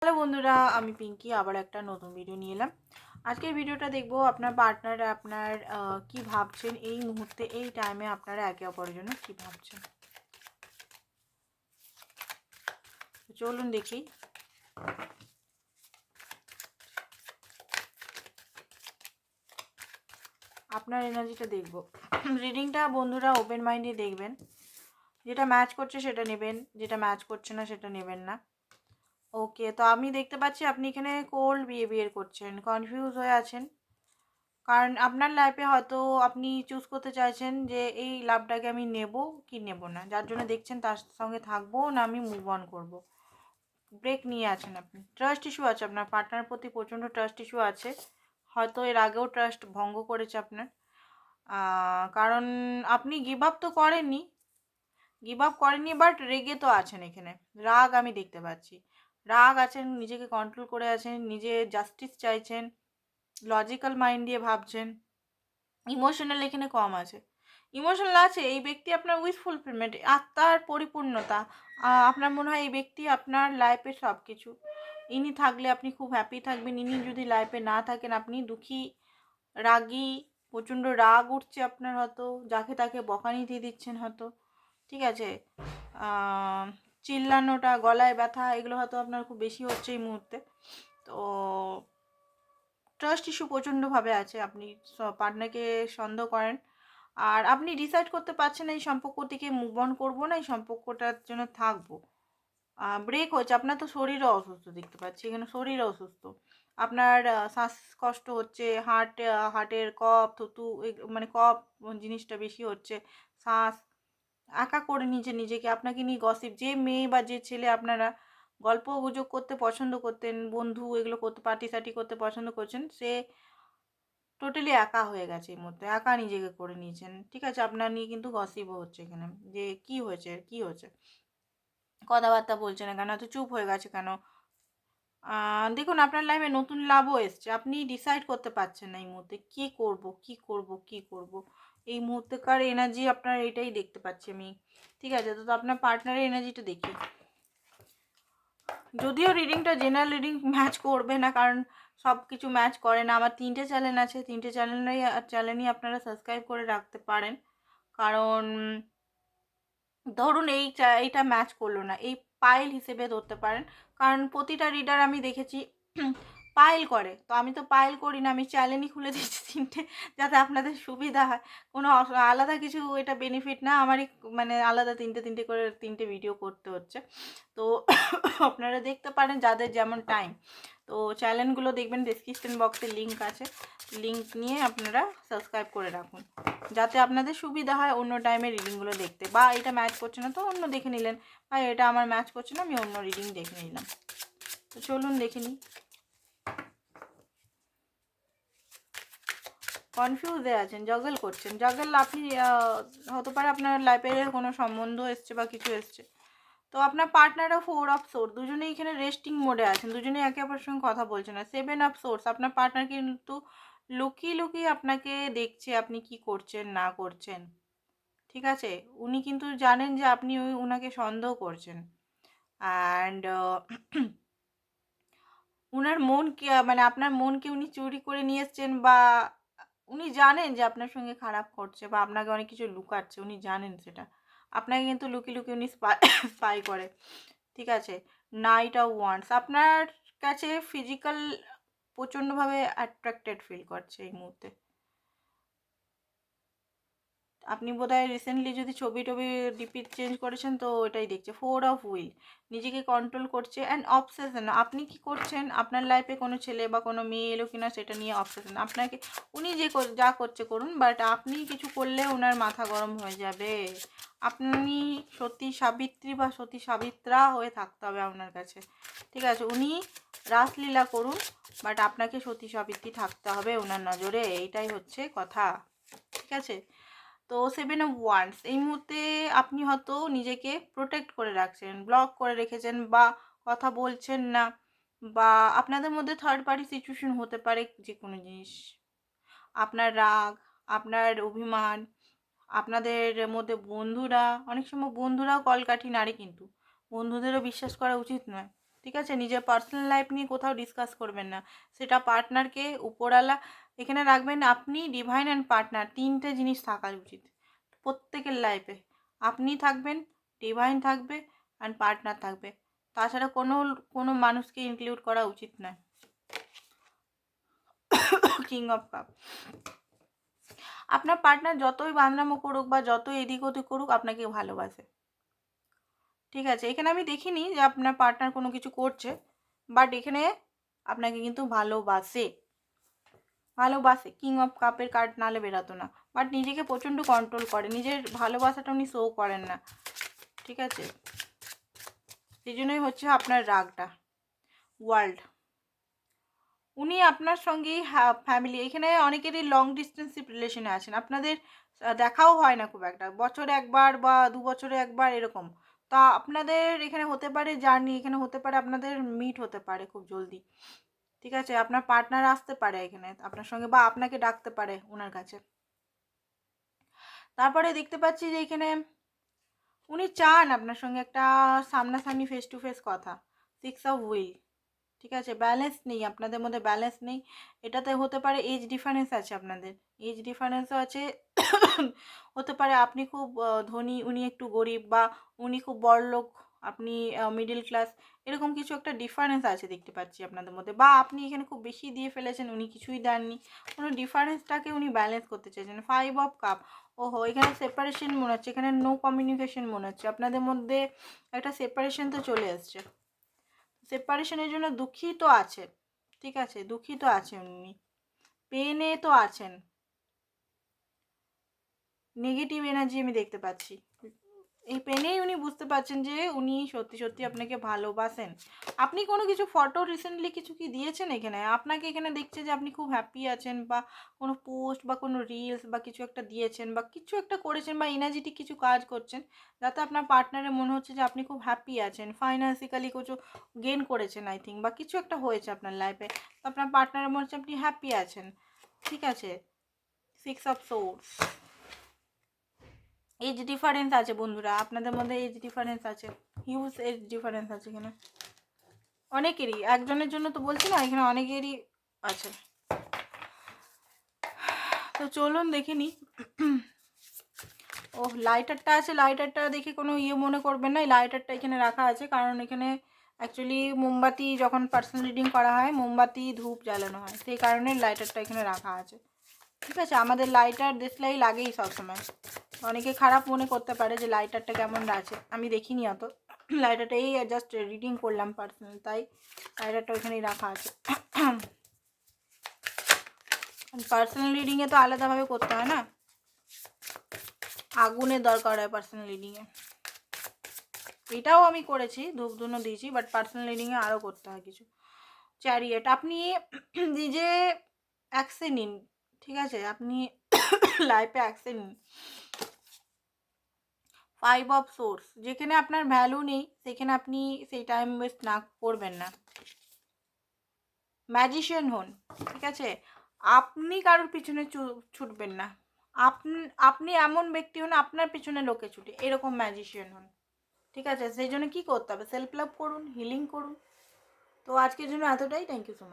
Hello বন্ধুরা, আমি পিঙ্কি আবার একটা নতুন ভিডিও নিয়ে এলাম। আজকের ভিডিওটা দেখবো আপনার পার্টনার আপনার কি ভাবছেন এই মুহূর্তে, এই টাইমে আপনারা একে অপরের জন্য কি ভাবছেন। চলুন দেখি। আপনার এনার্জিটা দেখবো। রিডিংটা বন্ধুরা ওপেন মাইন্ডে দেখবেন। যেটা ম্যাচ করছে সেটা নেবেন, যেটা ম্যাচ করছে না সেটা নেবেন না। ওকে, তো আমি দেখতে পাচ্ছি আপনি এখানে কোল্ড বিহেভিয়ার করছেন, কনফিউজ হয়ে আছেন। কারণ আপনার লাইফে হয়তো আপনি চুজ করতে চাইছেন যে এই লাভটাকে আমি নেব কি নেব না, যার জন্য দেখছেন তার সঙ্গে থাকবো না আমি মুভ অন করবো। ব্রেক নিয়ে আছেন আপনি। ট্রাস্ট ইস্যু আছে আপনার পার্টনার প্রতি, প্রচণ্ড ট্রাস্ট ইস্যু আছে। হয়তো এর আগেও ট্রাস্ট ভঙ্গ করেছে আপনার। কারণ আপনি গিভ আপ করেননি বাট রেগে তো আছেন এখানে। রাগ আমি দেখতে পাচ্ছি, রাগ আছেন, নিজেকে কন্ট্রোল করে আছেন, নিজে জাস্টিস চাইছেন, লজিক্যাল মাইন্ড দিয়ে ভাবছেন। ইমোশনাল এখানে কম আছে। ইমোশনাল আছে, এই ব্যক্তি আপনার উইশ ফুলফিলমেন্ট, আত্মার পরিপূর্ণতা। আপনার মনে হয় এই ব্যক্তি আপনার লাইফের সব কিছু। ইনি থাকলে আপনি খুব হ্যাপি থাকবেন, ইনি যদি লাইফে না থাকেন আপনি দুঃখী, রাগী, প্রচণ্ড রাগ উঠছে আপনার, হয়তো যাকে তাকে বকানি দিয়ে দিচ্ছেন হয়তো। ঠিক আছে, চিল্লানোটা, গলায় ব্যথা, এগুলো হয়তো আপনার খুব বেশি হচ্ছে এই মুহূর্তে। তো ট্রাস্ট ইস্যু প্রচণ্ডভাবে আছে, আপনি পার্টনারকে সন্দেহ করেন। আর আপনি ডিসাইড করতে পারছেন না এই সম্পর্ক থেকে মুভ অন করবো না এই সম্পর্কটার জন্য থাকবো। ব্রেক হচ্ছে, আপনার তো শরীরও অসুস্থ দেখতে পাচ্ছি, এখানে শরীরও অসুস্থ। আপনার শ্বাসকষ্ট হচ্ছে, হার্টের কফ, থুতু, মানে কফ জিনিসটা বেশি হচ্ছে। শ্বাস একা করে নিয়েছে নিজেকে, আপনাকে নিয়ে গসিপ, যে মেয়ে বা যে ছেলে আপনারা গল্প গুজব করতে পছন্দ করতেন, বন্ধু এগুলো করতে, পার্টি সার্টি করতে পছন্দ করছেন, সে টোটালি একা হয়ে গেছে এই মুহূর্তে, একা নিজেকে করে নিয়েছেন। ঠিক আছে, আপনার নিয়ে কিন্তু গসিপও হচ্ছে এখানে, যে কি হয়েছে কি হয়েছে, কথাবার্তা বলছে না কেন, এত চুপ হয়ে গেছে কেন। দেখুন আপনার লাইফে নতুন লাভও এসছে, আপনি ডিসাইড করতে পারছেন না এই মুহূর্তে কী করব কী করব কী করব। এই মুহূর্তেকার এনার্জি আপনার এটাই দেখতে পাচ্ছি আমি। ঠিক আছে, তো আপনার পার্টনারের এনার্জিটা দেখি। যদিও রিডিংটা জেনারেল রিডিং ম্যাচ করবে না, কারণ সব কিছু ম্যাচ করে না। আমার 3টে চ্যানেল আছে, 3টে চ্যানেলই আপনারা সাবস্ক্রাইব করে রাখতে পারেন। কারণ ধরুন এইটা ম্যাচ করলো না, এই পাইল হিসেবে ধরতে পারেন। কারণ প্রতিটা রিডার আমি দেখেছি পাইল করে, তো আমি তো পাইল করি না, আমি চ্যানেলই খুলে দিচ্ছি 3টে, যাতে আপনাদের সুবিধা হয়। কোনো আলাদা কিছু এটা বেনিফিট না আমারই, মানে আলাদা 3টে করে 3টে ভিডিও করতে হচ্ছে। তো আপনারা দেখতে পারেন যাদের যেমন টাইম। তো চ্যানেলগুলো দেখবেন, ডেসক্রিপশন বক্সে লিঙ্ক আছে, লিঙ্ক নিয়ে আপনারা সাবস্ক্রাইব করে রাখুন, যাতে আপনাদের সুবিধা হয় অন্য টাইমে রিডিংগুলো দেখতে। বা এটা ম্যাচ করছে না তো অন্য দেখে নিলেন, বা এটা আমার ম্যাচ করছে না আমি অন্য রিডিং দেখে নিলাম। তো চলুন দেখে নিই। কনফিউজে আছেন, জগল করছেন, জগল আপনি হতে পারে আপনার লাইফে কোনো সম্বন্ধ এসছে বা কিছু এসছে। তো আপনার পার্টনারও 4 অফ সোর্স, দুজনেই এখানে রেস্টিং মোডে আছেন, দুজনেই একে অপরের সঙ্গে কথা বলছে না। 7 অফ সোর্স, আপনার পার্টনার কিন্তু লুকিয়ে লুকিয়ে আপনাকে দেখছে আপনি কি করছেন না করছেন। ঠিক আছে, উনি কিন্তু জানেন যে আপনি উনাকে সন্দেহ করছেন। অ্যান্ড উনার মনকে, মানে আপনার মনকে উনি চুরি করে নিয়ে এসছেন, বা উনি জানেন যে আপনার সঙ্গে খারাপ করছে বা আপনাকে অনেক কিছু লুকাচ্ছে, উনি জানেন সেটা। আপনাকে কিন্তু লুকিয়ে লুকিয়ে উনি স্পাই করে। ঠিক আছে, নাইট অফ ওয়ান্ডস, আপনার কাছে ফিজিক্যাল প্রচণ্ডভাবে অ্যাট্রাক্টেড ফিল করছে এই মুহূর্তে। আপনি বোধহয় রিসেন্টলি যদি ছবি টবি ডিপি চেঞ্জ করেছেন তো এটাই দেখছে। 4 অফ হুইল, নিজেকে কন্ট্রোল করছে অ্যান্ড অবসেশন। আপনি কি করছেন, আপনার লাইফে কোনো ছেলে বা কোনো মেয়ে এলো কিনা সেটা নিয়ে অবসেশন। আপনাকে উনি যা করছে করুন, বাট আপনি কিছু করলে ওনার মাথা গরম হয়ে যাবে। আপনি সতী সাবিত্রী বা সতী সাবিত্রা হয়ে থাকতে হবে আপনার কাছে। ঠিক আছে, উনি রাসলীলা করুন, বাট আপনাকে সতী সাবিত্রী থাকতে হবে ওনার নজরে, এইটাই হচ্ছে কথা। ঠিক আছে, তো 7 অফ ওয়ান্ডস, এই মুহূর্তে আপনি হয়তো নিজেকে প্রোটেক্ট করে রাখছেন, ব্লক করে রেখেছেন, বা কথা বলছেন না, বা আপনাদের মধ্যে থার্ড পার্টি সিচুয়েশন হতে পারে। যে কোনো জিনিস, আপনার রাগ, আপনার অভিমান, আপনাদের মধ্যে বন্ধুরা, অনেক সময় বন্ধুরাও কলকাঠি নাড়ে, কিন্তু বন্ধুদেরও বিশ্বাস করা উচিত নয়। ঠিক ঠিক আছে? নিজের পার্সোনাল লাইফ নিয়ে কোথাও ডিসকাস করবেন না। সেটা পার্টনারকে উপরওয়ালা এখানে রাখবেন, আপনি, ডিভাইন অ্যান্ড পার্টনার, 3টে জিনিস থাকা উচিত প্রত্যেকের লাইফে। আপনি থাকবেন, ডিভাইন থাকবে অ্যান্ড পার্টনার থাকবে। তাছাড়া কোনো মানুষকে ইনক্লুড করা উচিত নয়। King of cup. আপনার পার্টনার যতই বান্দরামো করুক বা যতই এদিক ওদিক করুক, আপনাকে ভালোবাসে। ঠিক আছে? এখানে আমি দেখিনি যে আপনার পার্টনার কোনো কিছু করছে, বাট এখানে আপনাকে কিন্তু ভালোবাসে। কিং অফ কাপের কার্ড নালে বেরাতো না, বাট নিজেকে প্রচণ্ড কন্ট্রোল করে, নিজের ভালোবাসাটা উনি শো করেন না। ঠিক আছে? সেই জন্যই হচ্ছে আপনার রাগটা। ওয়ার্ল্ড। উনি আপনার সঙ্গেই ফ্যামিলি, এখানে অনেকেরই লং ডিস্টেন্সিভ রিলেশনে আছেন, আপনাদের দেখাও হয় না খুব একটা, বছরে একবার বা 2 বছরে একবার এরকম। তা আপনাদের এখানে হতে পারে জার্নি, এখানে হতে পারে আপনাদের মিট হতে পারে খুব জলদি। ঠিক আছে? আপনার পার্টনার আসতে পারে এখানে আপনার সঙ্গে, বা আপনাকে ডাকতে পারে ওনার কাছে। তারপরে দেখতে পাচ্ছি যে এখানে উনি চান আপনার সঙ্গে একটা সামনাসামনি ফেস টু ফেস কথা। 6 অফ হুইল। ঠিক আছে? ব্যালেন্স নেই, আপনাদের মধ্যে ব্যালেন্স নেই। এটাতে হতে পারে এজ ডিফারেন্স আছে আপনাদের, এজ ডিফারেন্সও আছে। হতে পারে আপনি খুব ধনী, উনি একটু গরিব, বা উনি খুব বড়লোক, আপনি মিডল ক্লাস, এরকম কিছু একটা ডিফারেন্স আছে দেখতে পাচ্ছি আপনাদের মধ্যে। বা আপনি এখানে খুব বেশি দিয়ে ফেলেছেন, উনি কিছুই দেননি, কোনো ডিফারেন্সটাকে উনি ব্যালেন্স করতে চাইছেন। 5 অফ কাপ। ওহো, এখানে সেপারেশন মনে হচ্ছে, এখানে নো কমিউনিকেশন মনে হচ্ছে, আপনাদের মধ্যে একটা সেপারেশন তো চলে এসছে। সেপারেশনের জন্য দুঃখিত আছে। ঠিক আছে? দুঃখিত আছেন উনি, পেনে তো আছেন, নেগেটিভ এনার্জি আমি দেখতে পাচ্ছি। এই পেনেই উনি বুঝতে পারছেন যে উনি সত্যি সত্যি আপনাকে ভালোবাসেন। আপনি কোনো কিছু ফটো রিসেন্টলি কিছু কি দিয়েছেন এখানে? আপনাকে এখানে দেখছে যে আপনি খুব হ্যাপি আছেন, বা কোনো পোস্ট বা কোনো রিলস বা কিছু একটা দিয়েছেন, বা কিছু একটা করেছেন, বা এনার্জেটিক কিছু কাজ করছেন, যাতে আপনার পার্টনারের মনে হচ্ছে যে আপনি খুব হ্যাপি আছেন, ফাইন্যান্সিক্যালি কিছু গেন করেছেন আই থিঙ্ক, বা কিছু একটা হয়েছে আপনার লাইফে, তো আপনার পার্টনারের মনে হচ্ছে আপনি হ্যাপি আছেন। ঠিক আছে? 6 অফ সোর্স। এজ ডিফারেন্স আছে বন্ধুরা, আপনাদের মধ্যে এজ ডিফারেন্স আছে, হিউজ এজ ডিফারেন্স আছে এখানে অনেকেরই, একজনের জন্য তো বলছি না, এখানে অনেকেরই আছে। তো চলুন দেখে নিই। ও, লাইটারটা আছে, লাইটারটা দেখে কোনো মনে করবেন না, এই লাইটারটা এখানে রাখা আছে কারণ এখানে অ্যাকচুয়ালি মোমবাতি যখন পার্সোনাল রিডিং করা হয়, মোমবাতি ধূপ জ্বালানো হয়, সেই কারণে লাইটারটা এখানে রাখা আছে। ঠিক আছে? আমাদের লাইটার দেশলাই লাগেই সবসময়। অনেকে খারাপ মনে করতে পারে যে লাইটারটা কেমন আছে, আমি দেখিনি অত। লাইটারটা এই জাস্ট রিডিং করলাম পার্সোনাল, তাই লাইটারটা ওইখানেই রাখা আছে। পার্সোনাল রিডিংয়ে তো আলাদাভাবে করতে হয় না, আগুনের দরকার হয় পার্সোনাল রিডিংয়ে। এটাও আমি করেছি, ধূপ ধুনো দিয়েছি, বাট পার্সোনাল রিডিংয়ে আরও করতে হয় কিছু। চ্যারিয়েট। আপনি নিজে অ্যাকশন নিন। ঠিক আছে? আপনি লাইফে অ্যাকশন নিন। 5 অফ সোর্স। যেখানে আপনার ভ্যালু নেই সেখানে আপনি সেই টাইম ওয়েস্ট না করবেন না। ম্যাজিশিয়ান হন। ঠিক আছে? আপনি কারোর পিছনে ছুটবেন না। আপনি এমন ব্যক্তি হন আপনার পিছনে লোকে ছুটে, এরকম ম্যাজিশিয়ান হন। ঠিক আছে? সেই জন্য কী করতে হবে? সেলফ লাভ করুন, হিলিং করুন। তো আজকের জন্য এতটাই। Thank you so much.